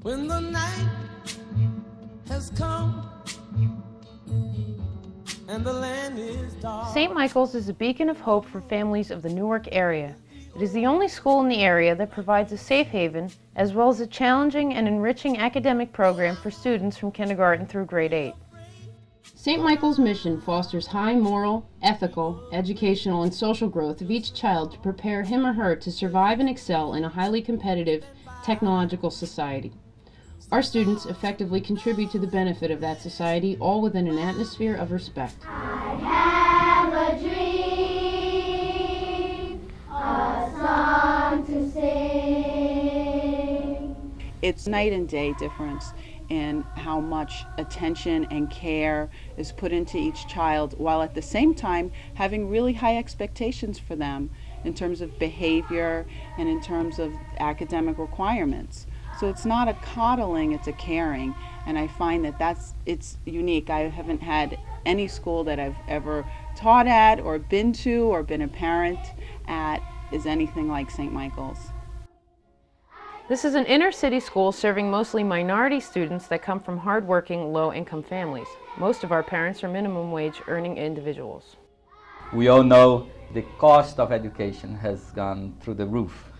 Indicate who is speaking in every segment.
Speaker 1: When the night has come and the land is dark.
Speaker 2: St. Michael's is a beacon of hope for families of the Newark area. It is the only school in the area that provides a safe haven, as well as a challenging and enriching academic program for students from kindergarten through grade 8. St. Michael's mission fosters high moral, ethical, educational, and social growth of each child to prepare him or her to survive and excel in a highly competitive, technological society. Our students effectively contribute to the benefit of that society, all within an atmosphere of respect.
Speaker 3: I have a dream, a song to sing.
Speaker 4: It's night and day difference in how much attention and care is put into each child, while at the same time having really high expectations for them in terms of behavior and in terms of academic requirements. So it's not a coddling, it's a caring, and I find that it's unique. I haven't had any school that I've ever taught at or been to or been a parent at is anything like St. Michael's.
Speaker 2: This is an inner-city school serving mostly minority students that come from hard-working, low-income families. Most of our parents are minimum wage earning individuals.
Speaker 5: We all know the cost of education has gone through the roof.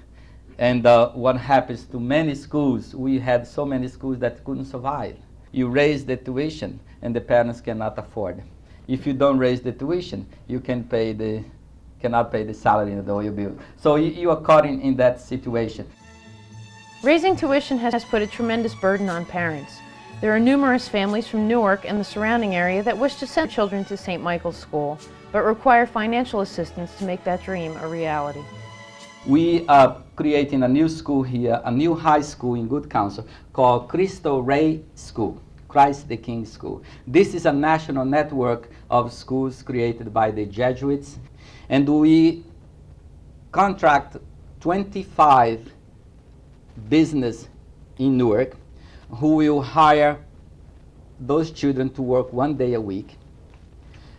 Speaker 5: And what happens to many schools, we had so many schools that couldn't survive. You raise the tuition and the parents cannot afford. If you don't raise the tuition, you cannot pay the salary in the oil bill. So you are caught in that situation.
Speaker 2: Raising tuition has put a tremendous burden on parents. There are numerous families from Newark and the surrounding area that wish to send children to St. Michael's School, but require financial assistance to make that dream a reality.
Speaker 5: We are creating a new school here, a new high school in Good Counsel called Cristo Rey School, Christ the King School. This is a national network of schools created by the Jesuits, and we contract 25 business in Newark who will hire those children to work 1 day a week.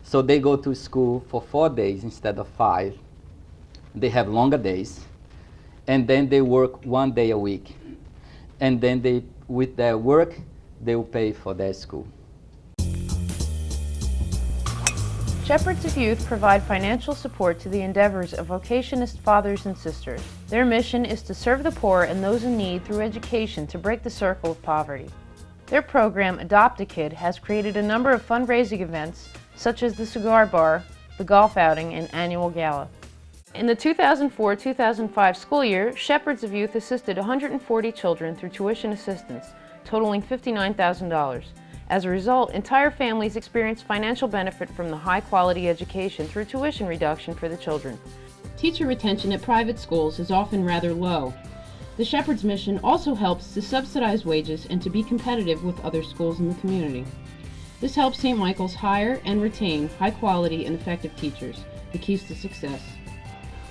Speaker 5: So they go to school for 4 days instead of 5. They have longer days, and then they work 1 day a week. And then with their work, they will pay for their school.
Speaker 2: Shepherds of Youth provide financial support to the endeavors of vocationist fathers and sisters. Their mission is to serve the poor and those in need through education to break the circle of poverty. Their program, Adopt a Kid, has created a number of fundraising events, such as the cigar bar, the golf outing, and annual gala. In the 2004-2005 school year, Shepherds of Youth assisted 140 children through tuition assistance, totaling $59,000. As a result, entire families experienced financial benefit from the high-quality education through tuition reduction for the children. Teacher retention at private schools is often rather low. The Shepherds mission also helps to subsidize wages and to be competitive with other schools in the community. This helps St. Michael's hire and retain high-quality and effective teachers, the keys to success.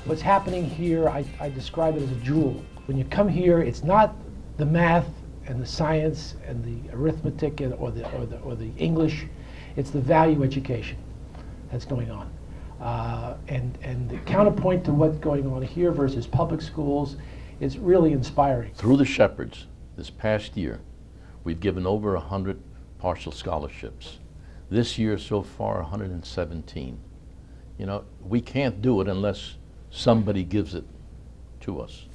Speaker 6: What's happening here, I describe it as a jewel. When you come here, it's not the math and the science and the arithmetic or the English. It's the value education that's going on. And the counterpoint to what's going on here versus public schools is really inspiring.
Speaker 7: Through the Shepherds, this past year, we've given over 100 partial scholarships. This year so far, 117. You know, we can't do it unless somebody gives it to us.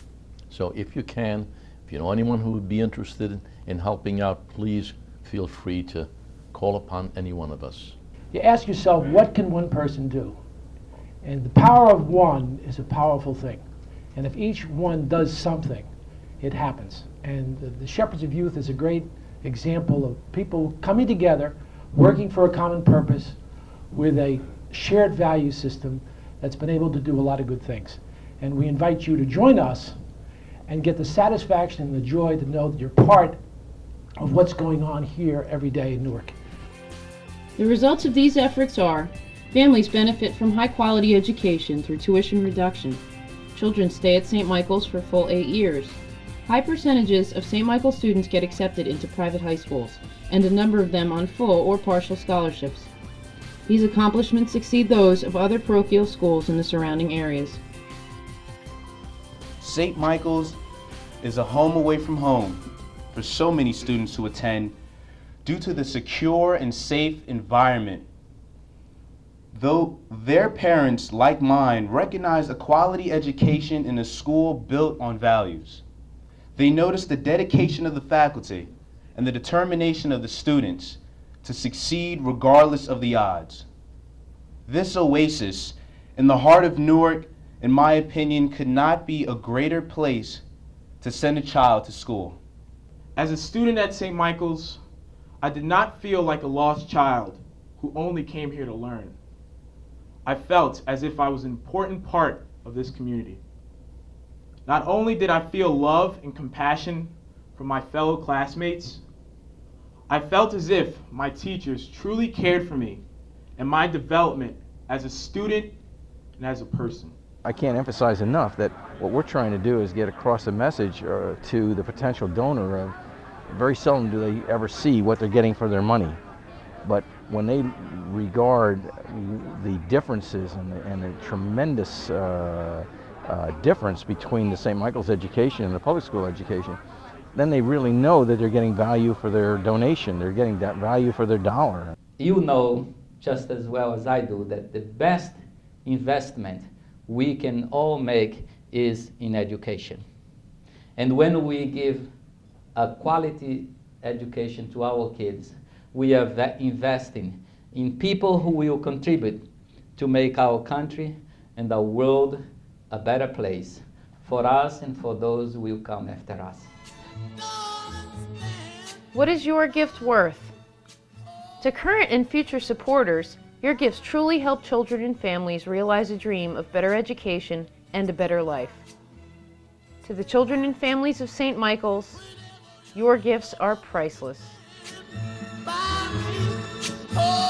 Speaker 7: So if you can, if you know anyone who would be interested in helping out, please feel free to call upon any one of us.
Speaker 6: You ask yourself, what can one person do? And the power of one is a powerful thing. And if each one does something, it happens. And the Shepherds of Youth is a great example of people coming together, working for a common purpose with a shared value system that's been able to do a lot of good things. And we invite you to join us and get the satisfaction and the joy to know that you're part of what's going on here every day in Newark.
Speaker 2: The results of these efforts are: families benefit from high-quality education through tuition reduction. Children stay at St. Michael's for full 8 years. High percentages of St. Michael's students get accepted into private high schools, and a number of them on full or partial scholarships. These accomplishments exceed those of other parochial schools in the surrounding areas.
Speaker 8: St. Michael's is a home away from home, for so many students who attend due to the secure and safe environment. Though their parents, like mine, recognize a quality education in a school built on values. They notice the dedication of the faculty and the determination of the students to succeed regardless of the odds. This oasis in the heart of Newark, in my opinion, could not be a greater place to send a child to school.
Speaker 9: As a student at St. Michael's, I did not feel like a lost child who only came here to learn. I felt as if I was an important part of this community. Not only did I feel love and compassion from my fellow classmates, I felt as if my teachers truly cared for me and my development as a student and as a person.
Speaker 10: I can't emphasize enough that what we're trying to do is get across a message to the potential donor of very seldom do they ever see what they're getting for their money. But when they regard the differences and the tremendous difference between the St. Michael's education and the public school education, then they really know that they're getting value for their donation. They're getting that value for their dollar.
Speaker 5: You know just as well as I do that the best investment we can all make is in education. And when we give a quality education to our kids, we are investing in people who will contribute to make our country and our world a better place for us and for those who will come after us.
Speaker 2: What is your gift worth? To current and future supporters, your gifts truly help children and families realize a dream of better education and a better life. To the children and families of St. Michael's, your gifts are priceless.
Speaker 1: Oh